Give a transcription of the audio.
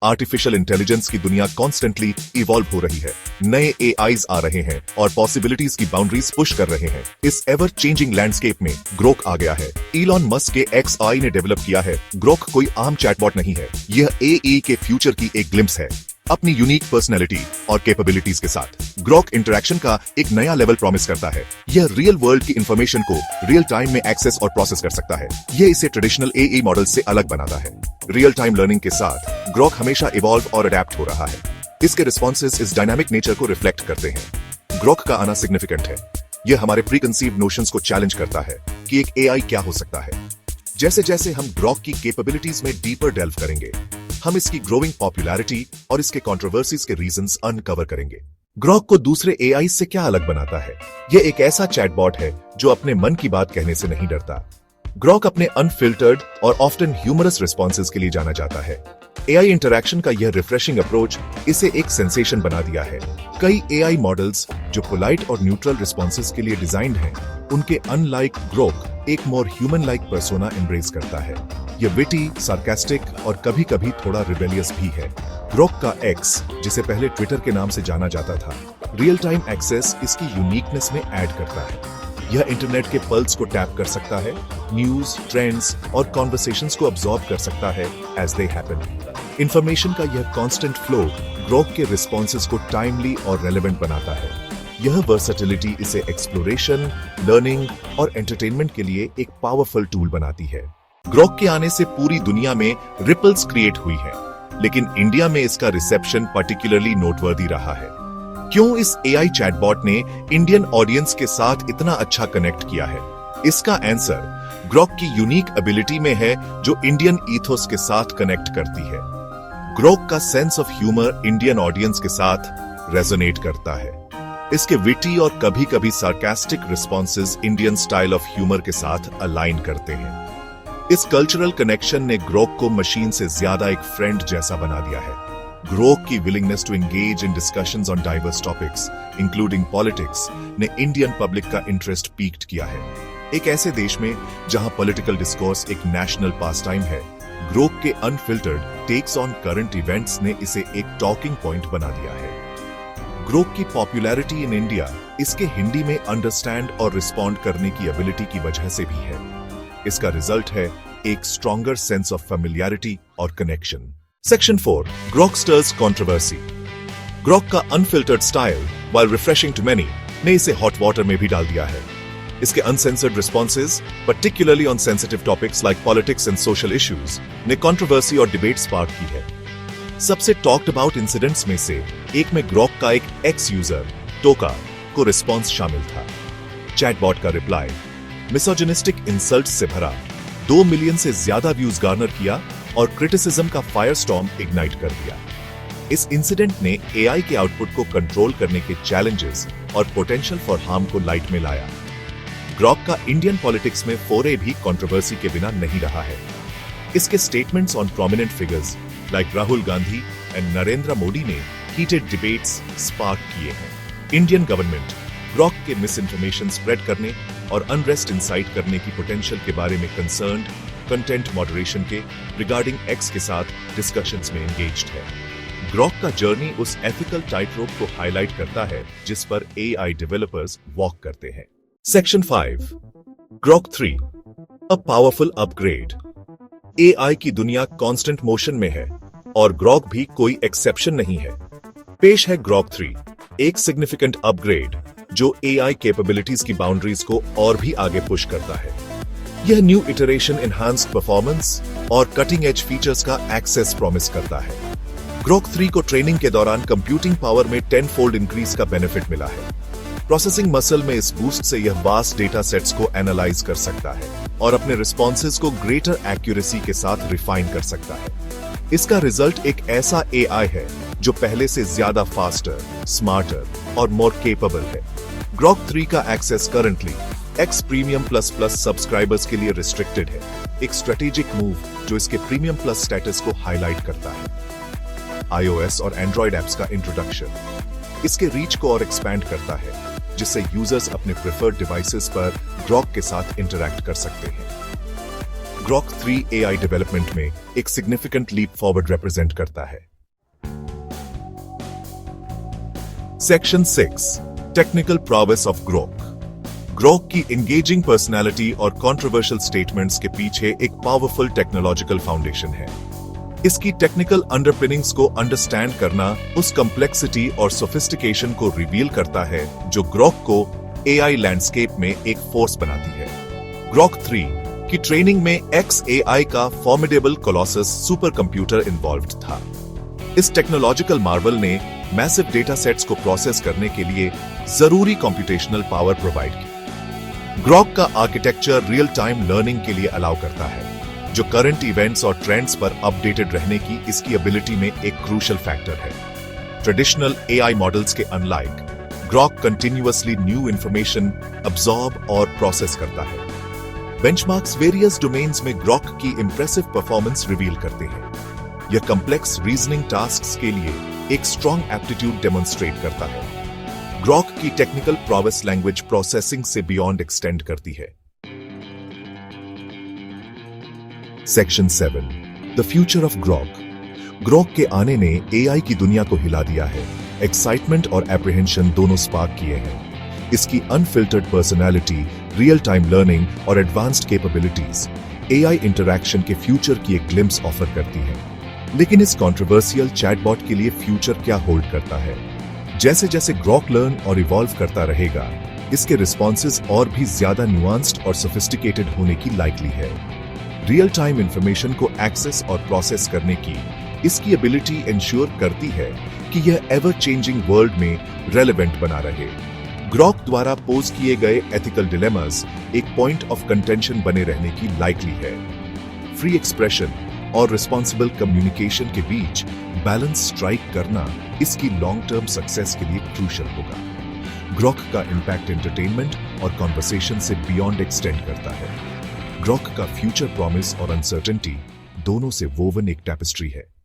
Artificial intelligence की दुनिया constantly evolve हो रही है। नए एआईज आ रहे हैं और पॉसिबिलिटीज की बाउंड्रीज पुश कर रहे हैं। इस एवर चेंजिंग लैंडस्केप में ग्रोक आ गया है। इलॉन मस्क के XAI ने डेवलप किया है। ग्रोक कोई आम चैटबॉट नहीं है, यह एआई के फ्यूचर की एक ग्लिम्स है। अपनी यूनिक पर्सनैलिटी और कैपेबिलिटीज के साथ ग्रोक इंटरेक्शन का एक नया लेवल प्रॉमिस करता है। यह रियल वर्ल्ड की इंफॉर्मेशन को रियल टाइम में एक्सेस और प्रोसेस कर सकता है। यह इसे ट्रेडिशनल एआई मॉडल से अलग बनाता है। रियल टाइम लर्निंग के साथ ग्रोक हमेशा इवॉल्व और अडेप्ट हो रहा है। इसके रिस्पॉन्सेज इस डायनामिक नेचर को रिफ्लेक्ट करते हैं। ग्रोक का आना सिग्निफिकेंट है। यह हमारे प्रीकंसीव्ड नोशंस को चैलेंज करता है कि एक एआई क्या हो सकता है। जैसे जैसे हम ग्रोक की कैपेबिलिटीज में डीपर डेल्व करेंगे, हम इसकी ग्रोइंग पॉपुलैरिटी और इसके कंट्रोवर्सीज के रीजंस अनकवर करेंगे। ग्रोक को दूसरे एआई से क्या अलग बनाता है? यह एक ऐसा चैटबॉट है जो अपने मन की बात कहने से नहीं डरता। ग्रोक अपने अनफिल्टर्ड और ऑफ्टन ह्यूमरस रिस्पॉन्सेज के लिए जाना जाता है। एआई इंटरैक्शन का यह रिफ्रेशिंग अप्रोच इसे एक सेंसेशन बना दिया है। कई एआई मॉडल्स जो पोलाइट और न्यूट्रल रिस्पॉन्सेज के लिए डिजाइंड हैं, उनके अनलाइक ग्रोक एक more human like persona embrace करता है। यह विटी, सार्कास्टिक और कभी कभी थोड़ा रिबेलियस भी है। ग्रोक का एक्स, जिसे पहले ट्विटर के नाम से जाना जाता था, रियल टाइम एक्सेस इसकी यूनिकनेस में ऐड करता है। यह इंटरनेट के पल्स को टैप कर सकता है, न्यूज, ट्रेंड्स और कॉन्वर्सेशंस को अब्सॉर्ब कर सकता है एज दे हैपन। इंफॉर्मेशन का यह कांस्टेंट फ्लो ग्रोक के रिस्पॉन्सेज को टाइमली और रेलेवेंट बनाता है। यह वर्सेटिलिटी इसे एक्सप्लोरेशन, लर्निंग और एंटरटेनमेंट के लिए एक पावरफुल टूल बनाती है। ग्रोक के आने से पूरी दुनिया में रिपल्स क्रिएट हुई है, लेकिन इंडिया में इसका रिसेप्शन पर्टिकुलरली नोटवर्दी रहा है। क्यों इस एआई चैटबॉट ने इंडियन ऑडियंस के साथ इतना अच्छा कनेक्ट किया है? इसका आंसर ग्रोक की यूनिक एबिलिटी में है, जो इंडियन ईथोस के साथ कनेक्ट करती है। ग्रोक का sense of humour Indian audience के साथ रेजोनेट करता है। इसके विटी और कभी कभी sarcastic responses Indian style of humour के साथ अलाइन करते हैं। इस कल्चरल कनेक्शन ने ग्रोक को मशीन से ज्यादा एक फ्रेंड जैसा बना दिया है। ग्रोक की willingness to engage in discussions on diverse topics including politics ने इंडियन पब्लिक का इंटरेस्ट पीक्ड किया है। एक ऐसे देश में जहां पॉलिटिकल डिस्कोर्स एक नेशनल पास टाइम है, ग्रोक के unfiltered takes on current events ने इसे एक टॉकिंग पॉइंट बना दिया है। ग्रोक की पॉपुलैरिटी इन इंडिया इसके हिंदी में अंडरस्टैंड और रिस्पॉन्ड करने की एबिलिटी की वजह से भी है। इसका रिजल्ट है एक स्ट्रॉन्गर सेंस ऑफ फैमिलियरिटी और connection. Section 4, Grok stirs controversy. Grok का unfiltered style, while refreshing to many, ने इसे हॉट वाटर में भी डाल दिया है। इसके uncensored responses, particularly on sensitive topics like politics and social issues, ने कंट्रोवर्सी और डिबेट स्पार्क की है। सबसे टॉक्ड अबाउट इंसिडेंट्स में से एक में ग्रोक का एक एक्स यूजर टोका को रिस्पॉन्स शामिल था। चैटबॉट का रिप्लाई मिसोजिनिस्टिक इंसल्ट्स से भरा 2 मिलियन से ज्यादा व्यूज गार्नर किया और क्रिटिसिज्म का फायरस्टॉर्म इग्नाइट कर दिया। इस इंसिडेंट ने एआई के आउटपुट को कंट्रोल करने के चैलेंजेस और पोटेंशियल फॉर हार्म को लाइट में लाया। ग्रोक का इंडियन पॉलिटिक्स में फोरे भी कंट्रोवर्सी के बिना नहीं रहा है। इसके statements on prominent figures like Rahul Gandhi and Narendra Modi ने हीटेड डिबेट्स स्पार्क किए हैं। इंडियन गवर्नमेंट ग्रोक के मिस इन्फॉर्मेशन स्प्रेड करने और अनरेस्ट इंसाइट करने की पोटेंशियल के बारे में कंसर्न्ड कंटेंट मॉडरेशन के रिगार्डिंग एक्स के साथ डिस्कशंस में एंगेज्ड है। ग्रोक का जर्नी उस एथिकल टाइट रोप को हाईलाइट करता है जिस पर एआई डेवलपर्स वॉक करते हैं। Section 5, Grok 3, a powerful upgrade. AI की दुनिया कांस्टेंट मोशन में है और ग्रोक भी कोई एक्सेप्शन नहीं है। पेश है ग्रोक 3, एक सिग्निफिकेंट अपग्रेड जो एआई कैपेबिलिटीज की बाउंड्रीज को और भी आगे पुश करता है। यह न्यू इटरेशन एनहांस्ड परफॉर्मेंस और कटिंग एज फीचर्स का एक्सेस प्रॉमिस करता है। ग्रोक 3 को ट्रेनिंग के दौरान कंप्यूटिंग पावर में 10-fold इंक्रीज का बेनिफिट मिला है। प्रोसेसिंग मसल में इस बूस्ट से यह वास्ट डेटा सेट्स को एनालाइज कर सकता है और अपने रिस्पॉन्सेज को ग्रेटर एक्यूरेसी के साथ रिफाइन कर सकता है। इसका रिजल्ट एक ऐसा एआई है जो पहले से ज्यादा फास्टर, स्मार्टर और मोर केपेबल है। ग्रोक 3 का access currently X premium plus plus subscribers के लिए रिस्ट्रिक्टेड है, एक स्ट्रेटेजिक मूव जो इसके प्रीमियम प्लस स्टेटस को हाईलाइट करता है। iOS और एंड्रॉइड एप्स का इंट्रोडक्शन इसके रीच को और एक्सपैंड करता है, जिससे यूजर्स अपने प्रेफर्ड डिवाइसेस पर ग्रोक के साथ इंटरैक्ट कर सकते हैं। ग्रोक 3 एआई डेवलपमेंट में एक सिग्निफिकेंट लीप फॉरवर्ड रिप्रेजेंट करता है। Section 6 technical prowess of Grok. Grok की एंगेजिंग पर्सनैलिटी और कंट्रोवर्शियल स्टेटमेंट्स के पीछे एक पावरफुल टेक्नोलॉजिकल फाउंडेशन है। इसकी टेक्निकल अंडरपिनिंग्स को अंडरस्टैंड करना उस कॉम्प्लेक्सिटी और सोफिस्टिकेशन को रिवील करता है जो ग्रोक को एआई लैंडस्केप में एक फोर्स बनाती है। ग्रोक 3 की ट्रेनिंग में XAI का formidable Colossus super computer involved था। इस टेक्नोलॉजिकल मार्वल ने मैसिव डेटा सेट्स को प्रोसेस करने के लिए जरूरी कंप्यूटेशनल पावर प्रोवाइड की। ग्रोक का आर्किटेक्चर रियल टाइम लर्निंग के लिए अलाउ करता है, जो करंट इवेंट्स और ट्रेंड्स पर अपडेटेड रहने की इसकी एबिलिटी में एक क्रूशियल फैक्टर है। ट्रेडिशनल एआई मॉडल्स के unlike, Grok continuously new information absorb और प्रोसेस करता है। बेंचमार्क्स वेरियस डोमेन्स में ग्रोक की इंप्रेसिव परफॉर्मेंस रिवील करते हैं। यह कॉम्प्लेक्स रीजनिंग टास्क्स के लिए एक स्ट्रॉन्ग एप्टीट्यूड डेमोन्स्ट्रेट करता है। ग्रोक की टेक्निकल prowess लैंग्वेज प्रोसेसिंग से बियॉन्ड एक्सटेंड करती है। Section 7 the future of Grok. Grok के आने ने एआई की दुनिया को हिला दिया है। एक्साइटमेंट और एप्रीहेंशन दोनों स्पार्क किए हैं। इसकी unfiltered personality, real time learning और एडवांस्ड कैपेबिलिटीज एआई इंटरैक्शन के फ्यूचर की एक ग्लिम्स ऑफर करती है। लेकिन इस कंट्रोवर्शियल चैटबॉट के लिए फ्यूचर क्या होल्ड करता है? जैसे जैसे ग्रोक लर्न और इवॉल्व करता रहेगा, इसके रिस्पॉन्सेज और भी ज्यादा न्यूआंस्ड और सोफिस्टिकेटेड होने की लाइकली है। रियल टाइम इंफॉर्मेशन को एक्सेस और प्रोसेस करने की इसकी एबिलिटी इंश्योर करती है कि यह एवर चेंजिंग वर्ल्ड में रेलेवेंट बना रहे। ग्रोक द्वारा पोज किए गए एथिकल डिलेमास एक पॉइंट ऑफ कंटेंशन बने रहने की लाइकली है। फ्री एक्सप्रेशन और रिस्पॉन्सिबल कम्युनिकेशन के बीच बैलेंस स्ट्राइक करना इसकी लॉन्ग टर्म सक्सेस के लिए क्रूशियल होगा। ग्रोक का इंपैक्ट एंटरटेनमेंट और कॉन्वर्सेशन से बियॉन्ड एक्सटेंड करता है। ग्रोक का फ्यूचर प्रॉमिस और अनसर्टेनिटी दोनों से वोवन एक टैपेस्ट्री है।